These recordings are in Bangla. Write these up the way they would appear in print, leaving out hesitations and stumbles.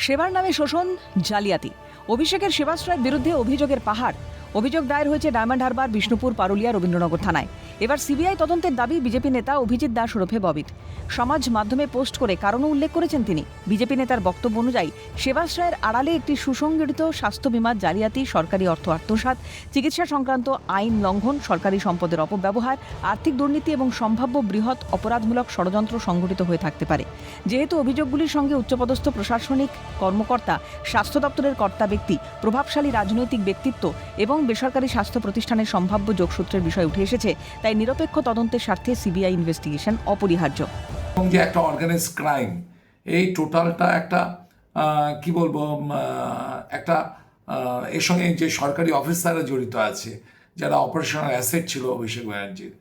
সেবার নামে শোষণ, জালিয়াতি। অভিষেকের সেবাশ্রয়ের বিরুদ্ধে অভিযোগের পাহাড়। অভিযোগ দায়ের হয়েছে ডায়মন্ড হারবার, বিষ্ণুপুর, পারুলিয়া, রবীন্দ্রনগর থানায়। এবার সিবিআই তদন্তের দাবি বিজেপি নেতা অভিজিৎ দাস ওরফে ববির। সমাজ মাধ্যমে পোস্ট করে কারণও উল্লেখ করেছেন তিনি। বিজেপি নেতার বক্তব্য অনুযায়ী সেবাশ্রয়ের আড়ালে একটি সুসংগঠিত স্বাস্থ্য বিমা জালিয়াতি, সরকারি অর্থ আত্মসাৎ, চিকিৎসা সংক্রান্ত আইন লঙ্ঘন, সরকারি সম্পদের অপব্যবহার, আর্থিক দুর্নীতি এবং সম্ভাব্য বৃহৎ অপরাধমূলক ষড়যন্ত্র সংঘটিত হয়ে থাকতে পারে। যেহেতু অভিযোগগুলির সঙ্গে উচ্চপদস্থ প্রশাসনিক কর্মকর্তা, স্বাস্থ্য দপ্তরের কর্তা ব্যক্তি, প্রভাবশালী রাজনৈতিক ব্যক্তিত্ব এবং বেসরকারি স্বাস্থ্য প্রতিষ্ঠানের সম্ভাব্য যোগসূত্রের বিষয় উঠে এসেছে, তাই নিরপেক্ষ তদন্তের স্বার্থে সিবিআই ইনভেস্টিগেশন অপরিহার্য। এবং যে একটা অর্গানাইজ ক্রাইম, এই টোটালটা একটা কি বলবো, একটা এর সঙ্গে যে সরকারি অফিসাররা জড়িত আছে, যারা অপারেশনাল অ্যাসেট ছিল অভিষেক ব্যানার্জির,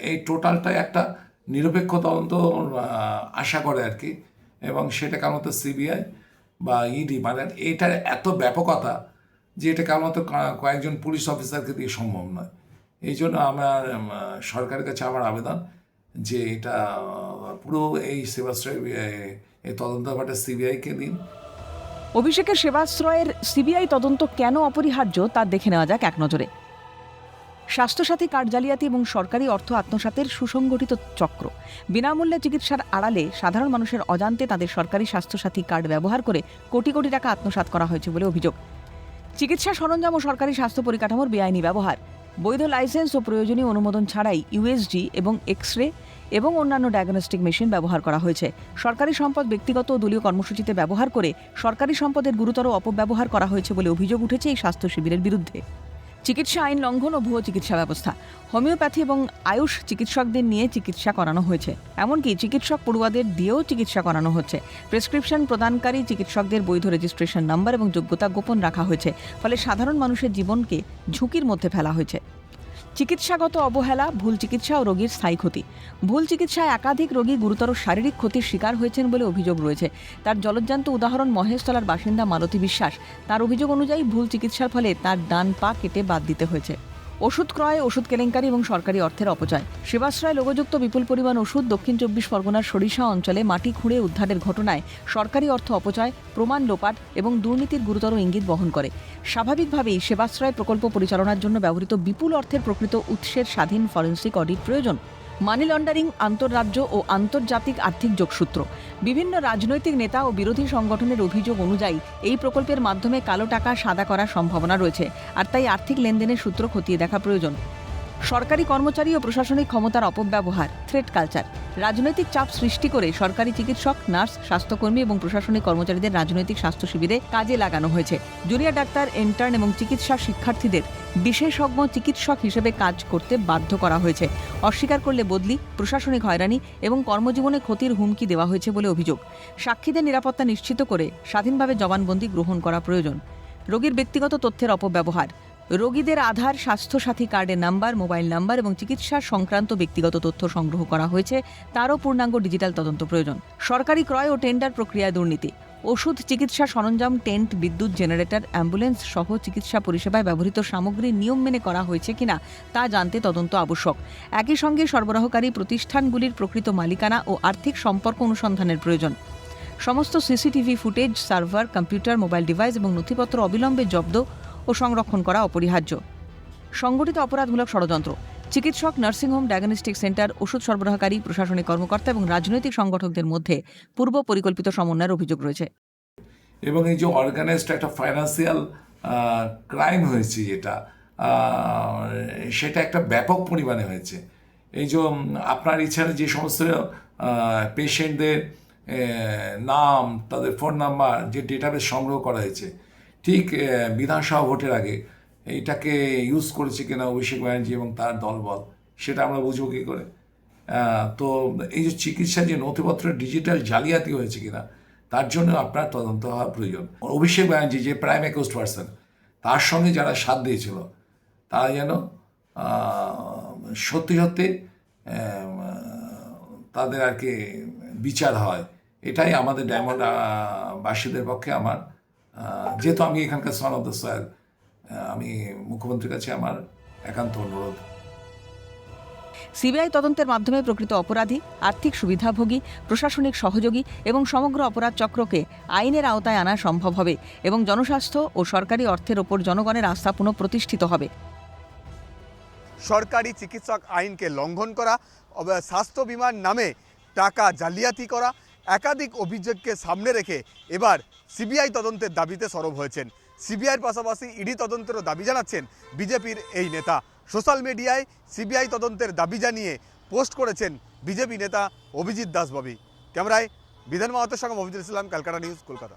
এই টোটালটা একটা নিরপেক্ষ তদন্ত আশা করে আর কি। এবং সেটা কারণত সিবিআই বা ইডি, মানে এটার এত ব্যাপকতা যে এটা কারণত কয়েকজন পুলিশ অফিসারকে দিয়ে সম্ভব নয়। এই জন্য আমার সরকারের কাছে আমার আবেদন যে এটা পুরো এই সেবাশ্রয় এই তদন্ত ব্যাপারটা সিবিআইকে দিন। অভিষেকের সেবাশ্রয়ের সিবিআই তদন্ত কেন অপরিহার্য তা দেখে নেওয়া যাক এক নজরে। স্বাস্থ্যসাথী কার্ড জালিয়াতি এবং সরকারি অর্থ আত্মসাতের সুসংগঠিত চক্র। বিনামূল্যে চিকিৎসার আড়ালে সাধারণ মানুষের অজান্তে তাদের সরকারি স্বাস্থ্যসাথী কার্ড ব্যবহার করে কোটি কোটি টাকা আত্মসাৎ করা হয়েছে বলে অভিযোগ। চিকিৎসা সরঞ্জাম ও সরকারি স্বাস্থ্য পরিকাঠামোর বেআইনি ব্যবহার, বৈধ লাইসেন্স ও প্রয়োজনীয় অনুমোদন ছাড়াই ইউএসজি এবং এক্স রে এবং অন্যান্য ডায়াগনস্টিক মেশিন ব্যবহার করা হয়েছে। সরকারি সম্পদ ব্যক্তিগত ও দলীয় কর্মসূচিতে ব্যবহার করে সরকারি সম্পদের গুরুতর অপব্যবহার করা হয়েছে বলে অভিযোগ উঠেছে এই স্বাস্থ্য শিবিরের বিরুদ্ধে। চিকিৎসা আইন লঙ্ঘন ও ভুয়ো চিকিৎসা ব্যবস্থা। হোমিওপ্যাথি এবং আয়ুষ চিকিৎসকদের নিয়ে চিকিৎসা করানো হয়েছে, এমনকি চিকিৎসক পড়ুয়াদের দিয়েও চিকিৎসা করানো হচ্ছে। প্রেসক্রিপশন প্রদানকারী চিকিৎসকদের বৈধ রেজিস্ট্রেশন নাম্বার এবং যোগ্যতা গোপন রাখা হয়েছে, ফলে সাধারণ মানুষের জীবনকে ঝুঁকির মধ্যে ফেলা হয়েছে। চিকিৎসাগত অবহেলা, ভুল চিকিৎসা ও রোগীর স্থায়ী ক্ষতি। ভুল চিকিৎসায় একাধিক রোগী গুরুতর শারীরিক ক্ষতির শিকার হয়েছেন বলে অভিযোগ রয়েছে। তার জলজ্জান্ত উদাহরণ মহেশতলার বাসিন্দা মালতী বিশ্বাস। তার অভিযোগ অনুযায়ী ভুল চিকিৎসার ফলে তার ডান পা কেটে বাদ দিতে হয়েছে। ওষুধ ক্রয়, ওষুধ কেলেঙ্কারি এবং সরকারি অর্থের অপচয়। সেবাশ্রয় লোগোযুক্ত বিপুল পরিমাণ ওষুধ দক্ষিণ 24 পরগনার সরিষা অঞ্চলে মাটি খুঁড়ে উদ্ধারের ঘটনায় সরকারি অর্থ অপচয়, প্রমাণ লোপাট এবং দুর্নীতির গুরুতর ইঙ্গিত বহন করে। স্বাভাবিকভাবেই সেবাশ্রয় প্রকল্প পরিচালনার জন্য ব্যবহৃত বিপুল অর্থের প্রকৃত উৎসের স্বাধীন ফরেন্সিক অডিট প্রয়োজন। মানি লন্ডারিং, আন্তঃরাজ্য ও আন্তর্জাতিক আর্থিক যোগসূত্র। বিভিন্ন রাজনৈতিক নেতা ও বিরোধী সংগঠনের অভিযোগ অনুযায়ী এই প্রকল্পের মাধ্যমে কালো টাকা সাদা করার সম্ভাবনা রয়েছে, আর তাই আর্থিক লেনদেনের সূত্র খতিয়ে দেখা প্রয়োজন। সরকারি কর্মচারী ও প্রশাসনিক ক্ষমতার অপব্যবহার, থ্রেট কালচার। রাজনৈতিক চাপ সৃষ্টি করে সরকারি চিকিৎসক, নার্স, স্বাস্থ্যকর্মী এবং প্রশাসনিক কর্মচারীদের রাজনৈতিক স্বাস্থ্য শিবিরে কাজে লাগানো হয়েছে। জুনিয়র ডাক্তার, ইন্টার্ন এবং চিকিৎসা শিক্ষার্থীদের বিশেষজ্ঞ চিকিৎসক হিসেবে কাজ করতে বাধ্য করা হয়েছে। অস্বীকার করলে বদলি, প্রশাসনিক হয়রানি এবং কর্মজীবনে ক্ষতির হুমকি দেওয়া হয়েছে বলে অভিযোগ। সাক্ষীদের নিরাপত্তা নিশ্চিত করে স্বাধীনভাবে জবানবন্দি গ্রহণ করা প্রয়োজন। রোগীর ব্যক্তিগত তথ্যের অপব্যবহার। রোগীদের আধার, স্বাস্থ্যসাথী কার্ডের নাম্বার, মোবাইল নাম্বার এবং চিকিৎসা সংক্রান্ত ব্যক্তিগত তথ্য সংগ্রহ করা হয়েছে, তারও পূর্ণাঙ্গ ডিজিটাল তদন্ত প্রয়োজন। সরকারি ক্রয় ও টেন্ডার প্রক্রিয়ায় দুর্নীতি। ওষুধ, চিকিৎসা সরঞ্জাম, টেন্ট, বিদ্যুৎ জেনারেটর, অ্যাম্বুলেন্স সহ চিকিৎসা পরিষেবায় ব্যবহৃত সামগ্রী নিয়ম মেনে করা হয়েছে কিনা তা জানতে তদন্ত আবশ্যক। একই সঙ্গে সরবরাহকারী প্রতিষ্ঠানগুলির প্রকৃত মালিকানা ও আর্থিক সম্পর্ক অনুসন্ধানের প্রয়োজন। সমস্ত CCTV footage, server, computer, mobile device এবং নথিপত্র অবিলম্বে জব্দ ও সংরক্ষণ করা অপরিহার্য। সংগঠিত অপরাধমূলক ষড়যন্ত্র। চিকিৎসক, নার্সিংহোম, ডায়াগনস্টিক সেন্টার, ওষুধ সরবরাহকারী, প্রশাসনিক কর্মকর্তা এবং রাজনৈতিক সংগঠকদের মধ্যে পূর্ব পরিকল্পিত সমন্বয়ের অভিযোগ রয়েছে। এবং এই যে অর্গানাইজড একটা ফাইন্যান্সিয়াল ক্রাইম হয়েছে, যেটা সেটা একটা ব্যাপক পরিমাণে হয়েছে। এই যে আপনার ইচ্ছায় যে সমস্ত পেশেন্টদের নাম, তাদের ফোন নাম্বার, যে ডেটাবেস সংগ্রহ করা হয়েছে, ঠিক বিধানসভা ভোটের আগে এইটাকে ইউজ করেছে কিনা অভিষেক ব্যানার্জি এবং তার দলবল, সেটা আমরা বুঝবো কী করে? তো এই যে চিকিৎসা যে নথিপত্রের ডিজিটাল জালিয়াতি হয়েছে কিনা, তার জন্য আপনার তদন্ত হওয়া প্রয়োজন। অভিষেক ব্যানার্জি যে প্রাইম অ্যাকিউজড পারসন, তার সঙ্গে যারা সাথ দিয়েছিল তারা যেন সত্যি সত্যি তাদের আর কি বিচার হয়, এটাই আমাদের ডায়মন্ড বাসীদের পক্ষে আমার, যেহেতু আমি এখানকার সন অফ দ্য সয়েল, আমি মুখ্যমন্ত্রীর কাছে আমার একান্ত অনুরোধ। সিবিআই তদন্তের মাধ্যমে প্রকৃত অপরাধী, আর্থিক সুবিধাভোগী, প্রশাসনিক সহযোগী এবং সমগ্র অপরাধ চক্রকে আইনের আওতায় আনা সম্ভব হবে এবং জনস্বাস্থ্য ও সরকারি অর্থের ওপর জনগণের আস্থা পুনঃপ্রতিষ্ঠিত হবে। সরকারি চিকিৎসক আইনকে লঙ্ঘন করা, স্বাস্থ্য বিমার নামে টাকা জালিয়াতি করা, একাধিক অভিযোগকে সামনে রেখে এবার সিবিআই তদন্তের দাবিতে সরব হয়েছেন। সিবিআইয়ের পাশাপাশি ইডি তদন্তেরও দাবি জানাচ্ছেন বিজেপির এই নেতা। সোশ্যাল মিডিয়ায় সিবিআই তদন্তের দাবি জানিয়ে পোস্ট করেছেন বিজেপি নেতা অভিজিৎ দাস ববি। ক্যামেরায় বিধান মাহাতোর সঙ্গে মফিজুল ইসলাম, ক্যালকাটা নিউজ, কলকাতা।